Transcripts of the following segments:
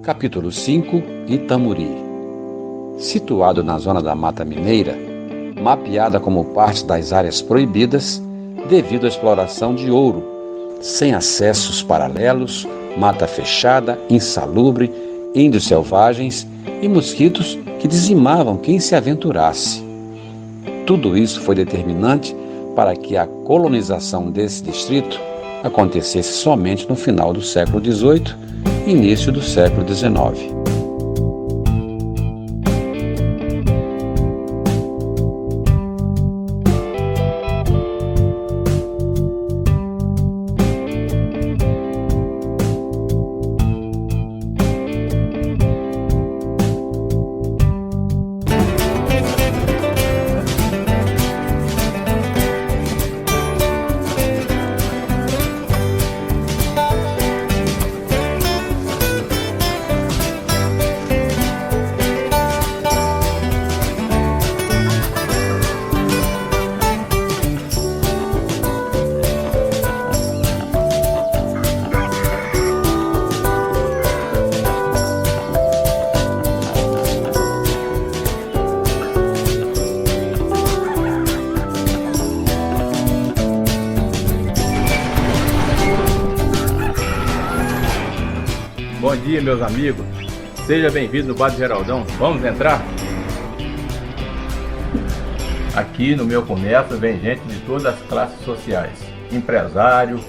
Capítulo 5 Itamuri. Situado na zona da Mata Mineira, mapeada como parte das áreas proibidas devido à exploração de ouro, sem acessos paralelos, mata fechada, insalubre, índios selvagens e mosquitos que dizimavam quem se aventurasse. Tudo isso foi determinante para que a colonização desse distrito acontecesse somente no final do século XVIII e início do século XIX. Bom dia, meus amigos. Seja bem-vindo no Bar do Geraldão. Vamos entrar? Aqui no meu comércio vem gente de todas as classes sociais. Empresário,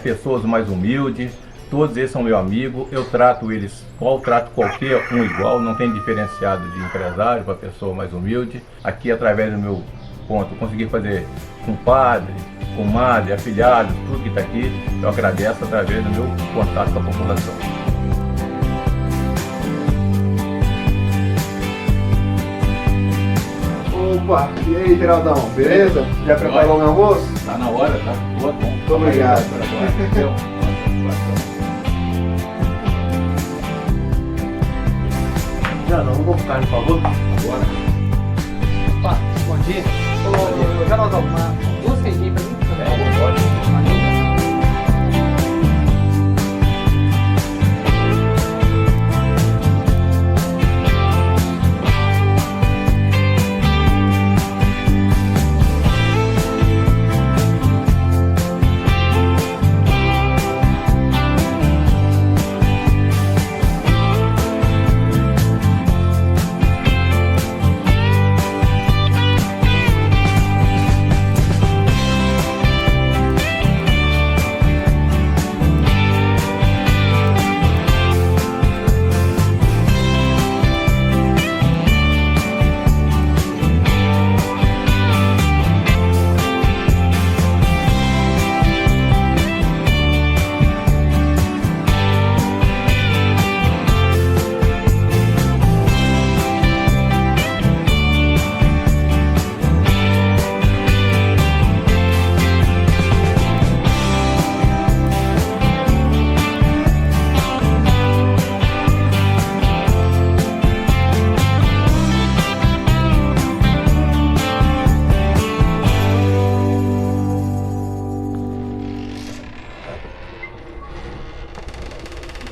pessoas mais humildes. Todos eles são meu amigo. Eu trato eles trato qualquer um igual. Não tem diferenciado de empresário para pessoa mais humilde. Aqui, através do meu ponto, eu consegui fazer compadre, comadre, afilhados, tudo que está aqui. Eu agradeço através do meu contato com a população. Opa, e aí, Geraldão, beleza? Já preparou o meu almoço? Tá na hora, tá? Boa, bom. Muito obrigado. Geraldão, vamos ficar, por favor? Agora. Opa, bom dia. Ô, Geraldão, uma música aqui pra mim? Pode.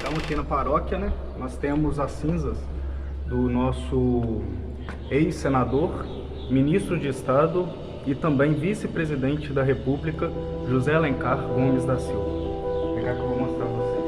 Então, aqui na paróquia, né, nós temos as cinzas do nosso ex-senador, ministro de Estado e também vice-presidente da República, José Alencar Gomes da Silva. Vem cá que eu vou mostrar para vocês.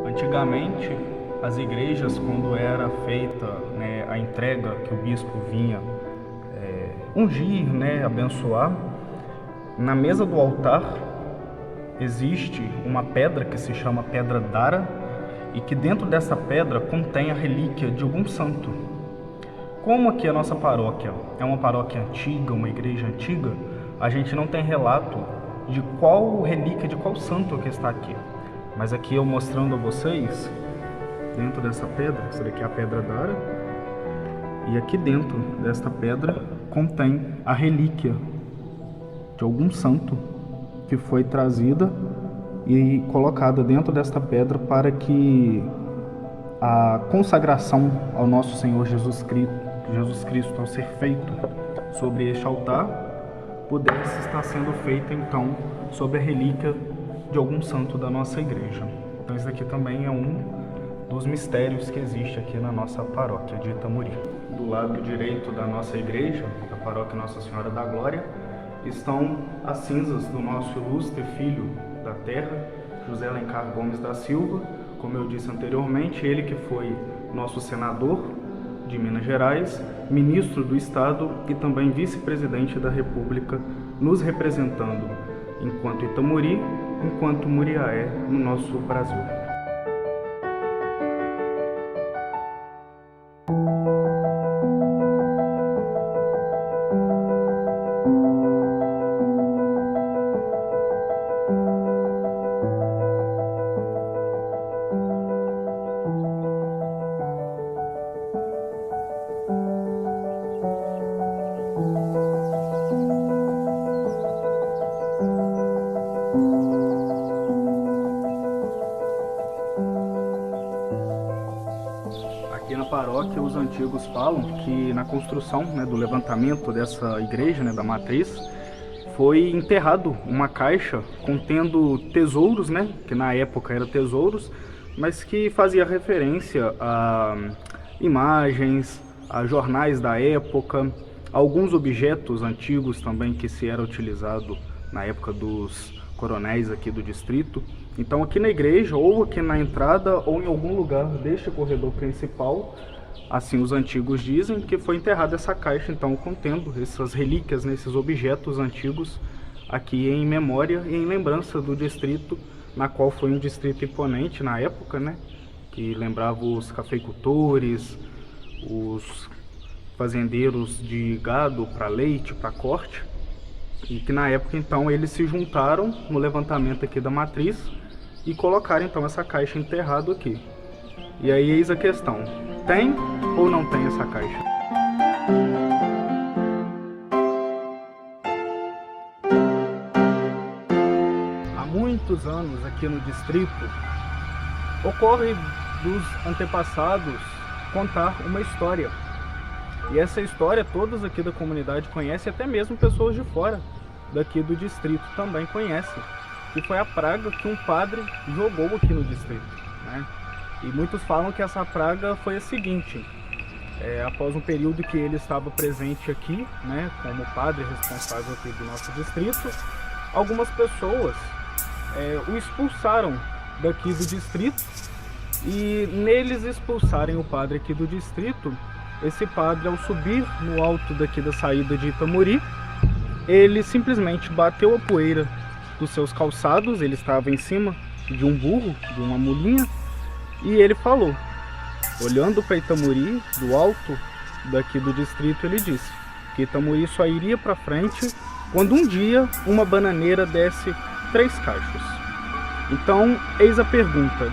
Antigamente, as igrejas, quando era feita, né, a entrega que o bispo vinha ungir, né, abençoar, na mesa do altar existe uma pedra que se chama Pedra Dara e que dentro dessa pedra contém a relíquia de algum santo. Como aqui a nossa paróquia é uma paróquia antiga, uma igreja antiga, a gente não tem relato de qual relíquia, de qual santo que está aqui. Mas aqui eu mostrando a vocês, dentro dessa pedra, essa daqui é a pedra d'Ara, e aqui dentro desta pedra contém a relíquia de algum santo que foi trazida e colocada dentro desta pedra para que a consagração ao nosso Senhor Jesus Cristo ao ser feito sobre este altar pudesse estar sendo feita então sobre a relíquia de algum santo da nossa igreja. Então isso aqui também é um dos mistérios que existe aqui na nossa paróquia de Itamuri. Do lado direito da nossa igreja, da paróquia Nossa Senhora da Glória, estão as cinzas do nosso ilustre filho da terra, José Alencar Gomes da Silva. Como eu disse anteriormente, ele que foi nosso senador de Minas Gerais, ministro do Estado e também vice-presidente da República, nos representando enquanto Itamuri, enquanto Muriaé no nosso Brasil. Aqui na paróquia, os antigos falam que na construção do levantamento dessa igreja, da matriz, foi enterrado uma caixa contendo tesouros, que na época eram tesouros, mas que fazia referência a imagens, a jornais da época, alguns objetos antigos também que se era utilizado na época dos coronéis aqui do distrito. Então aqui na igreja, ou aqui na entrada, ou em algum lugar deste corredor principal, assim os antigos dizem, que foi enterrada essa caixa, então contendo essas relíquias, esses objetos antigos, aqui em memória e em lembrança do distrito, na qual foi um distrito imponente na época, que lembrava os cafeicultores, os fazendeiros de gado para leite, para corte, e que na época então eles se juntaram no levantamento aqui da matriz e colocaram então essa caixa enterrada aqui. E aí eis a questão, tem ou não tem essa caixa? Há muitos anos aqui no distrito, ocorre dos antepassados contar uma história. E essa história todos aqui da comunidade conhecem, até mesmo pessoas de fora daqui do distrito também conhecem. Que foi a praga que um padre jogou aqui no distrito, E muitos falam que essa praga foi a seguinte: após um período que ele estava presente aqui, como padre responsável aqui do nosso distrito, algumas pessoas o expulsaram daqui do distrito, e neles expulsarem o padre aqui do distrito, esse padre, ao subir no alto daqui da saída de Itamuri, ele simplesmente bateu a poeira dos seus calçados. Ele estava em cima de um burro, de uma mulinha, e ele falou, olhando para Itamuri, do alto daqui do distrito, ele disse que Itamuri só iria para frente quando um dia uma bananeira desse 3 cachos. Então, eis a pergunta,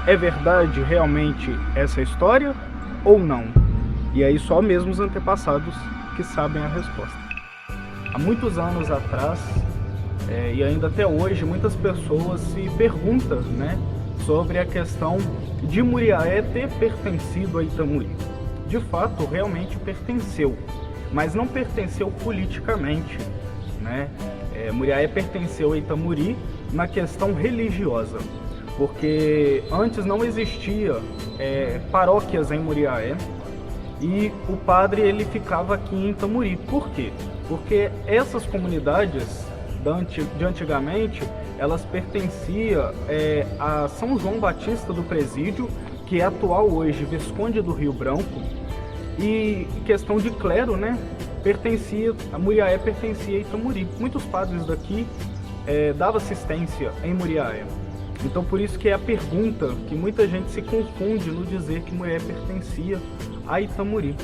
é verdade realmente essa história ou não? E aí só mesmo os antepassados que sabem a resposta. Há muitos anos atrás, e ainda até hoje, muitas pessoas se perguntam sobre a questão de Muriaé ter pertencido a Itamuri. De fato, realmente pertenceu, mas não pertenceu politicamente. Muriaé pertenceu a Itamuri na questão religiosa, porque antes não existia paróquias em Muriaé, e o padre ele ficava aqui em Itamuri. Por quê? Porque essas comunidades de antigamente, elas pertenciam a São João Batista do Presídio, que é atual hoje Visconde do Rio Branco, e questão de clero, a Muriaé pertencia a Itamuri. Muitos padres daqui davam assistência em Muriaé. Então por isso que é a pergunta que muita gente se confunde no dizer que Muriaé pertencia a Itamuri.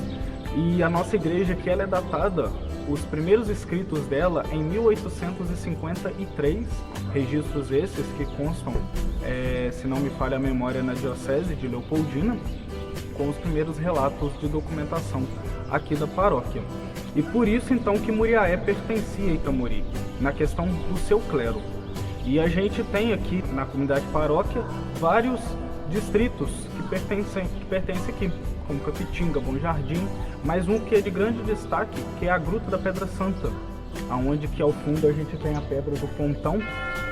E a nossa igreja aqui ela é datada os primeiros escritos dela em 1853, registros esses que constam, se não me falha a memória, na diocese de Leopoldina, com os primeiros relatos de documentação aqui da paróquia. E por isso então que Muriaé pertencia a Itamuri, na questão do seu clero. E a gente tem aqui na comunidade paróquia vários distritos que pertencem aqui, como Capitinga, Bom Jardim, mas um que é de grande destaque, que é a Gruta da Pedra Santa, aonde que ao fundo a gente tem a Pedra do Pontão,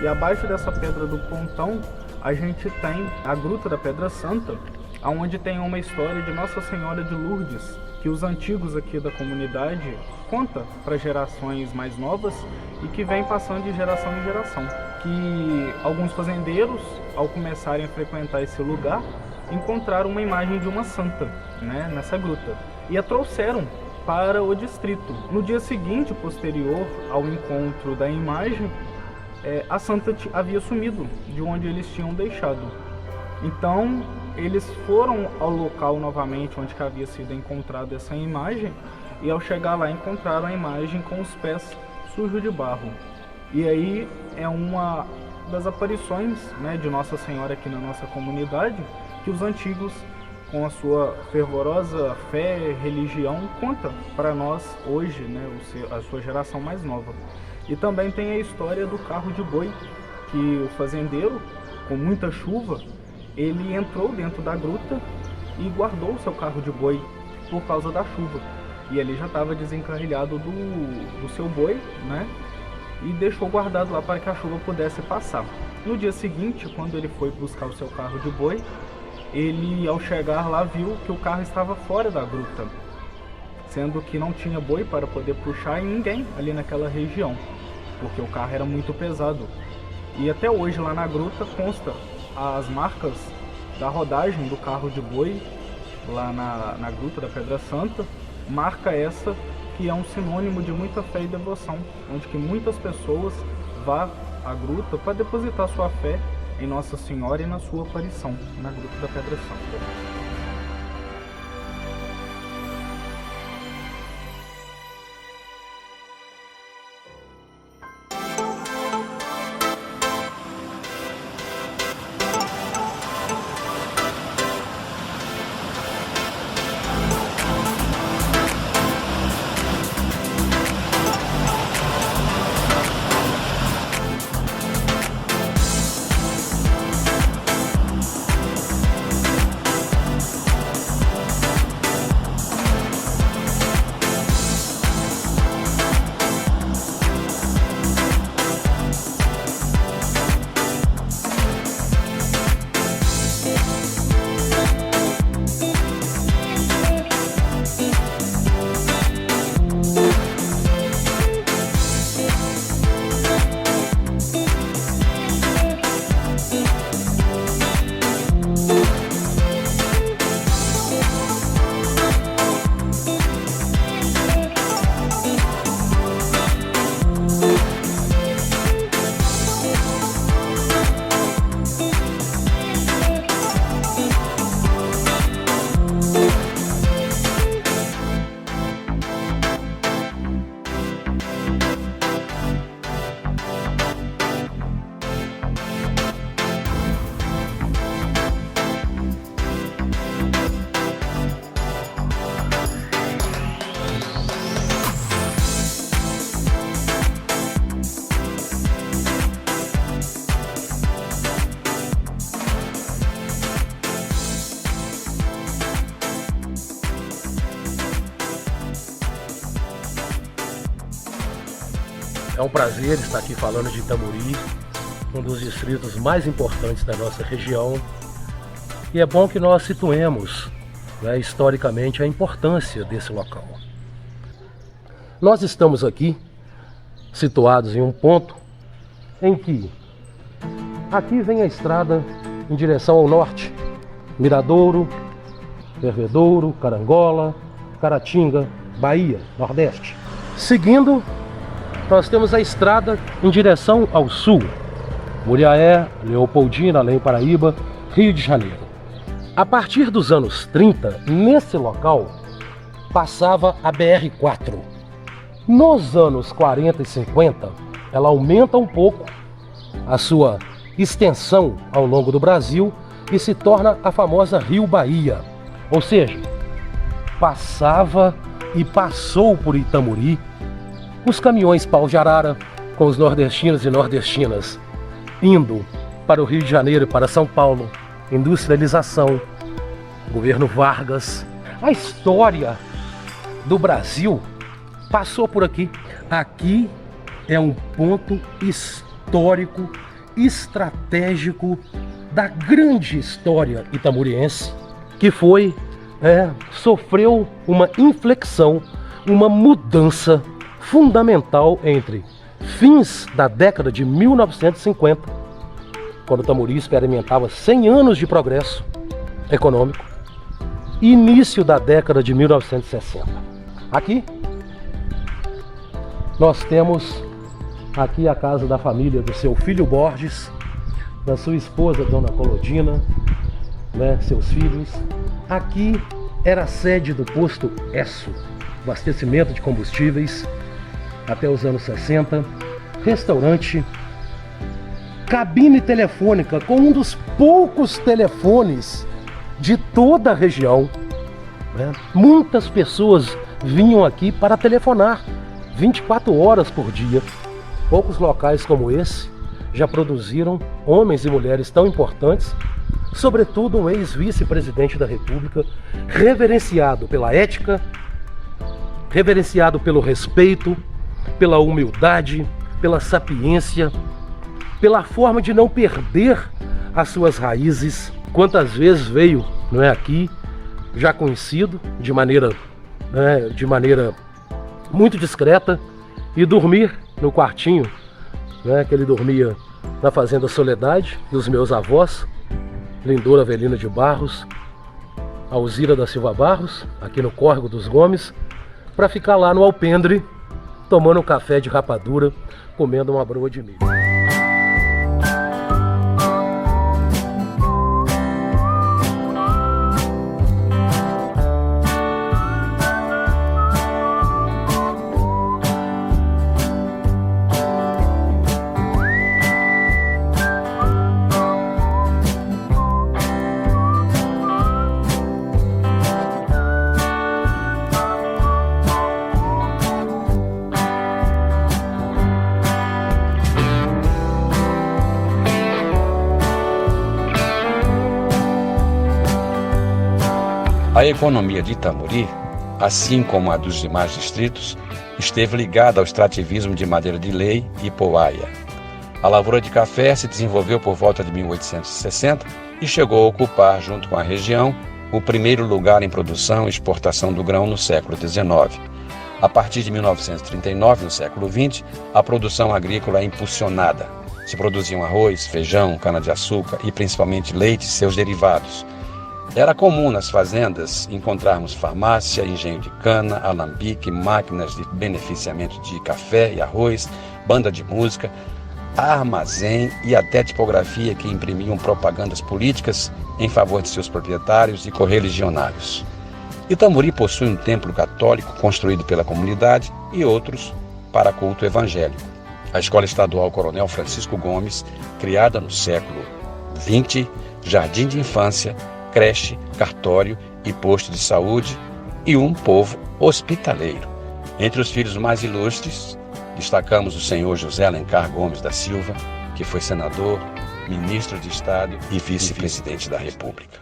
e abaixo dessa Pedra do Pontão a gente tem a Gruta da Pedra Santa, aonde tem uma história de Nossa Senhora de Lourdes, que os antigos aqui da comunidade contam para gerações mais novas e que vem passando de geração em geração. Que alguns fazendeiros, ao começarem a frequentar esse lugar, encontraram uma imagem de uma santa, né, nessa gruta, e a trouxeram para o distrito. No dia seguinte, posterior ao encontro da imagem, a santa havia sumido de onde eles tinham deixado. Então, eles foram ao local novamente onde havia sido encontrada essa imagem, e ao chegar lá encontraram a imagem com os pés sujos de barro. E aí é uma das aparições, né, de Nossa Senhora aqui na nossa comunidade, que os antigos, com a sua fervorosa fé, religião, conta para nós hoje, né, a sua geração mais nova. E também tem a história do carro de boi, que o fazendeiro, com muita chuva, ele entrou dentro da gruta e guardou o seu carro de boi por causa da chuva. E ele já estava desencarrilhado do seu boi, né? E deixou guardado lá para que a chuva pudesse passar. No dia seguinte, quando ele foi buscar o seu carro de boi, ele, ao chegar lá, viu que o carro estava fora da gruta, sendo que não tinha boi para poder puxar e ninguém ali naquela região, porque o carro era muito pesado. E até hoje lá na gruta consta as marcas da rodagem do carro de boi lá na Gruta da Pedra Santa, marca essa que é um sinônimo de muita fé e devoção, onde que muitas pessoas vão à gruta para depositar sua fé em Nossa Senhora e na sua aparição na Gruta da Pedra Santa. É um prazer estar aqui falando de Itamuri, um dos distritos mais importantes da nossa região. E é bom que nós situemos, né, historicamente a importância desse local. Nós estamos aqui situados em um ponto em que aqui vem a estrada em direção ao norte, Miradouro, Fervedouro, Carangola, Caratinga, Bahia, Nordeste. Seguindo, nós temos a estrada em direção ao sul, Muriaé, Leopoldina, Além Paraíba, Rio de Janeiro. A partir dos anos 30, nesse local, passava a BR-4. Nos anos 40 e 50, ela aumenta um pouco a sua extensão ao longo do Brasil e se torna a famosa Rio Bahia. Ou seja, passava e passou por Itamuri os caminhões pau de arara com os nordestinos e nordestinas indo para o Rio de Janeiro e para São Paulo, industrialização, governo Vargas. A história do Brasil passou por aqui. Aqui é um ponto histórico, estratégico da grande história itamuriense, que sofreu uma inflexão, uma mudança fundamental entre fins da década de 1950, quando Itamuri experimentava 100 anos de progresso econômico, e início da década de 1960. Aqui nós temos aqui a casa da família do seu filho Borges, da sua esposa Dona Colodina, seus filhos. Aqui era a sede do posto Esso, abastecimento de combustíveis, até os anos 60, restaurante, cabine telefônica com um dos poucos telefones de toda a região. Muitas pessoas vinham aqui para telefonar 24 horas por dia. Poucos locais como esse já produziram homens e mulheres tão importantes, sobretudo um ex-vice-presidente da República, reverenciado pela ética, reverenciado pelo respeito, pela humildade, pela sapiência, pela forma de não perder as suas raízes. Quantas vezes veio, aqui, já conhecido, de maneira muito discreta, e dormir no quartinho, que ele dormia na Fazenda Soledade, dos meus avós, Lindor Avelino de Barros, Alzira da Silva Barros, aqui no Córrego dos Gomes, para ficar lá no alpendre, tomando um café de rapadura, comendo uma broa de milho. A economia de Itamuri, assim como a dos demais distritos, esteve ligada ao extrativismo de madeira de lei e poaia. A lavoura de café se desenvolveu por volta de 1860 e chegou a ocupar, junto com a região, o primeiro lugar em produção e exportação do grão no século XIX. A partir de 1939, no século XX, a produção agrícola é impulsionada. Se produziam arroz, feijão, cana-de-açúcar e principalmente leite e seus derivados. Era comum nas fazendas encontrarmos farmácia, engenho de cana, alambique, máquinas de beneficiamento de café e arroz, banda de música, armazém e até tipografia que imprimiam propagandas políticas em favor de seus proprietários e correligionários. Itamuri possui um templo católico construído pela comunidade e outros para culto evangélico. A Escola Estadual Coronel Francisco Gomes, criada no século XX, jardim de infância, creche, cartório e posto de saúde, e um povo hospitaleiro. Entre os filhos mais ilustres, destacamos o senhor José Alencar Gomes da Silva, que foi senador, ministro de Estado e vice-presidente da República.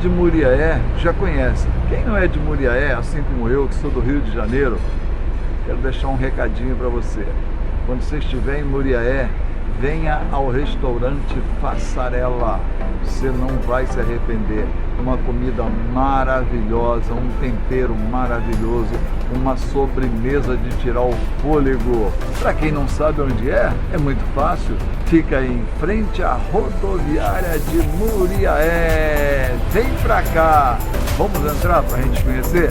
de Muriaé já conhece. Quem não é de Muriaé, assim como eu, que sou do Rio de Janeiro, quero deixar um recadinho para você. Quando você estiver em Muriaé, venha ao restaurante Fassarella. Você não vai se arrepender. Uma comida maravilhosa, um tempero maravilhoso, uma sobremesa de tirar o fôlego. Para quem não sabe onde é muito fácil. Fica em frente à rodoviária de Muriaé. Vem pra cá. Vamos entrar para a gente conhecer?